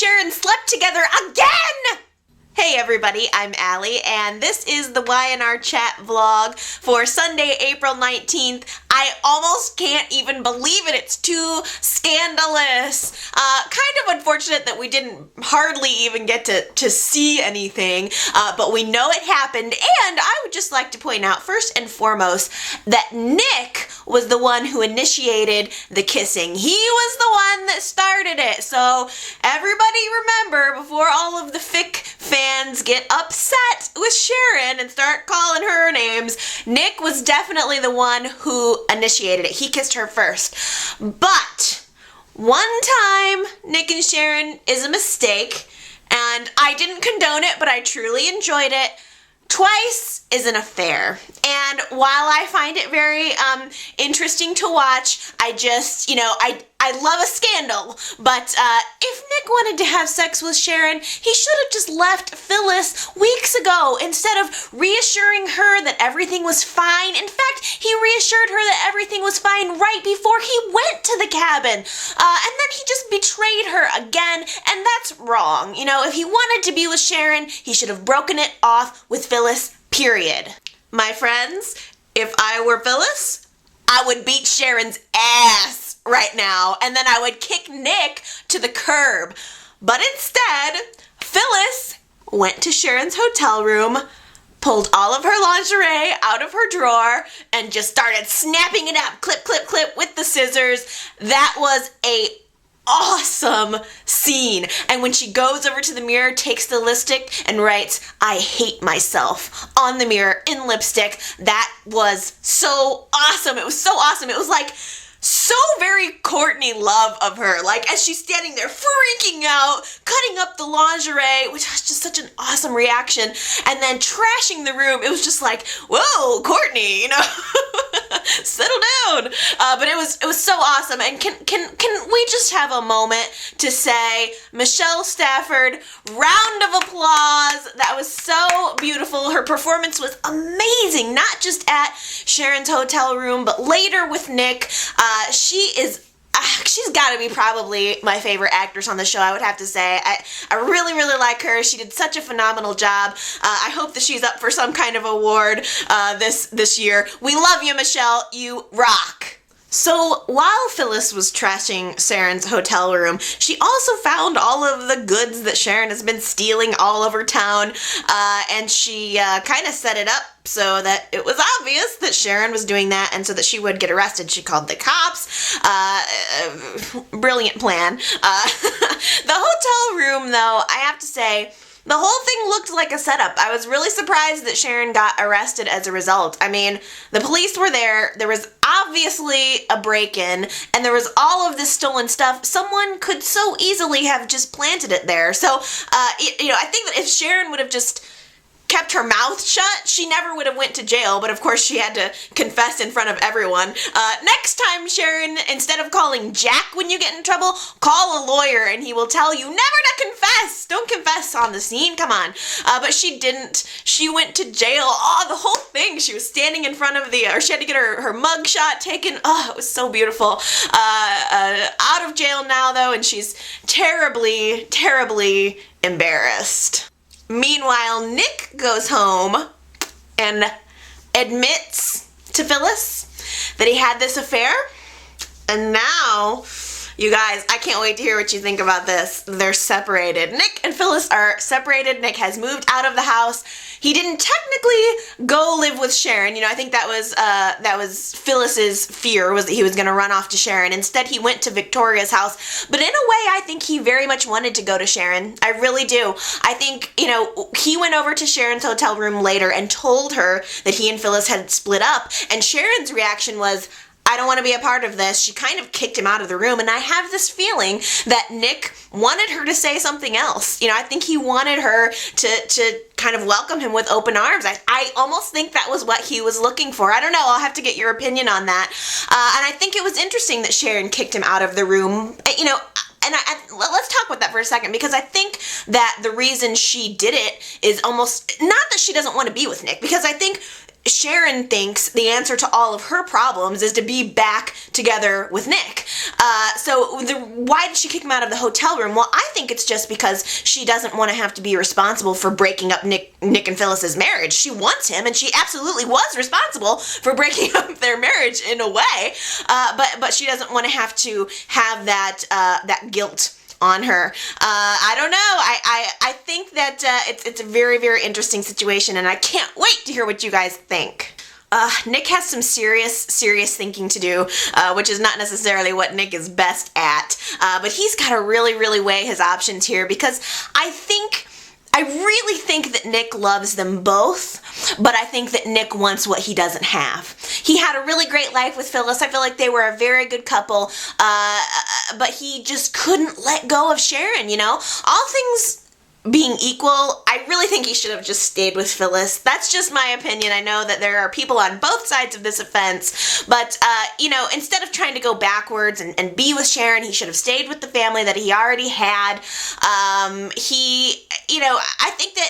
Sharon slept together again! Hey everybody, I'm Allie, and this is the Y&R Chat vlog for Sunday, April 19th. I almost can't even believe it. It's too scandalous. Kind of unfortunate that we didn't hardly even get to see anything, but we know it happened, and I would just like to point out, first and foremost, that Nick was the one who initiated the kissing. He was the one that started it, so everybody remember, before all of the fic fans get upset with Sharon and start calling her names, Nick was definitely the one who initiated it. He kissed her first. But one time, Nick and Sharon is a mistake, and I didn't condone it, but I truly enjoyed it. Twice is an affair, and while I find it very interesting to watch, I just, I love a scandal, but if Nick wanted to have sex with Sharon, he should have just left Phyllis weeks ago instead of reassuring her that everything was fine. In fact, he reassured her that everything was fine right before he went to the cabin, and then he just betrayed her again, and that's wrong. If he wanted to be with Sharon, he should have broken it off with Phyllis, period. My friends, if I were Phyllis, I would beat Sharon's ass right now, and then I would kick Nick to the curb. But instead, Phyllis went to Sharon's hotel room, pulled all of her lingerie out of her drawer, and just started snapping it up, clip, clip, clip, with the scissors. That was a awesome scene. And when she goes over to the mirror, takes the lipstick and writes, "I hate myself," on the mirror in lipstick. That was so awesome. It was so awesome. It was like so very Courtney Love of her, like as she's standing there freaking out, cutting up the lingerie, which was just such an awesome reaction, and then trashing the room. It was just like, whoa, Courtney, settle down. But it was so awesome. And can we just have a moment to say, Michelle Stafford, round of applause. That was so beautiful. Her performance was amazing, not just at Sharon's hotel room, but later with Nick. She's got to be probably my favorite actress on the show, I would have to say. I really, really like her. She did such a phenomenal job. I hope that she's up for some kind of award this year. We love you, Michelle. You rock. So while Phyllis was trashing Sharon's hotel room, she also found all of the goods that Sharon has been stealing all over town, and she kind of set it up so that it was obvious that Sharon was doing that, and so that she would get arrested. She called the cops. Brilliant plan. The hotel room, though, I have to say, the whole thing looked like a setup. I was really surprised that Sharon got arrested as a result. I mean, the police were there. There was obviously a break-in, and there was all of this stolen stuff. Someone could so easily have just planted it there. So, I think that if Sharon would have just kept her mouth shut, she never would have went to jail, but of course she had to confess in front of everyone. Next time, Sharon, instead of calling Jack when you get in trouble, call a lawyer and he will tell you never to confess. Don't confess on the scene, come on. But she didn't. She went to jail. Oh, the whole thing. She was standing in front of she had to get her mug shot taken. Oh, it was so beautiful. Out of jail now, though, and she's terribly, terribly embarrassed. Meanwhile, Nick goes home and admits to Phyllis that he had this affair. And now, you guys, I can't wait to hear what you think about this. They're separated. Nick and Phyllis are separated. Nick has moved out of the house. He didn't technically go live with Sharon. I think that was Phyllis's fear, was that he was going to run off to Sharon. Instead, he went to Victoria's house. But in a way, I think he very much wanted to go to Sharon. I really do. I think, he went over to Sharon's hotel room later and told her that he and Phyllis had split up. And Sharon's reaction was, I don't want to be a part of this. She kind of kicked him out of the room, and I have this feeling that Nick wanted her to say something else. I think he wanted her to kind of welcome him with open arms. I almost think that was what he was looking for. I don't know. I'll have to get your opinion on that. And I think it was interesting that Sharon kicked him out of the room. And let's talk about that for a second, because I think that the reason she did it is almost not that she doesn't want to be with Nick, because I think Sharon thinks the answer to all of her problems is to be back together with Nick. Why did she kick him out of the hotel room? Well, I think it's just because she doesn't want to have to be responsible for breaking up Nick and Phyllis's marriage. She wants him, and she absolutely was responsible for breaking up their marriage in a way. But she doesn't want to have that guilt on her. I don't know. I think that it's a very, very interesting situation, and I can't wait to hear what you guys think. Nick has some serious thinking to do, which is not necessarily what Nick is best at, but he's got to really weigh his options here, because I really think that Nick loves them both, but I think that Nick wants what he doesn't have. He had a really great life with Phyllis. I feel like they were a very good couple, but he just couldn't let go of Sharon, you know? All things being equal, I really think he should have just stayed with Phyllis. That's just my opinion. I know that there are people on both sides of this offense, but, instead of trying to go backwards and be with Sharon, he should have stayed with the family that he already had. I think that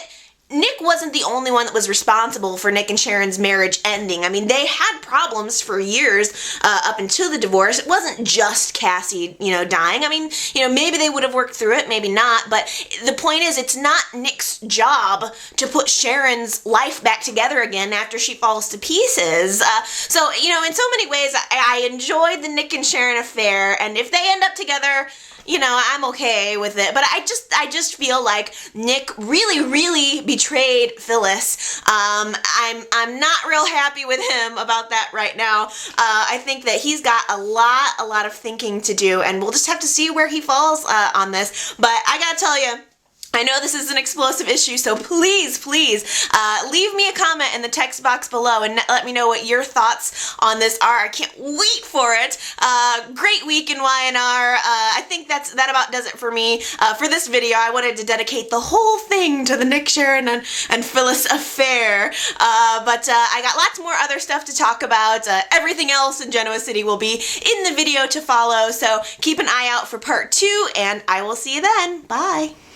Nick wasn't the only one that was responsible for Nick and Sharon's marriage ending. I mean, they had problems for years up until the divorce. It wasn't just Cassie, dying. I mean, maybe they would have worked through it, maybe not. But the point is, it's not Nick's job to put Sharon's life back together again after she falls to pieces. In so many ways, I enjoyed the Nick and Sharon affair. And if they end up together, I'm okay with it. But I just feel like Nick really betrayed Phyllis. I'm not real happy with him about that right now. I think that he's got a lot of thinking to do, and we'll just have to see where he falls on this. But I gotta tell you, I know this is an explosive issue, so please, leave me a comment in the text box below and let me know what your thoughts on this are. I can't wait for it. Great week in Y&R. I think that about does it for me. For this video, I wanted to dedicate the whole thing to the Nick, Sharon, and Phyllis affair. But I got lots more other stuff to talk about. Everything else in Genoa City will be in the video to follow, so keep an eye out for part 2, and I will see you then. Bye.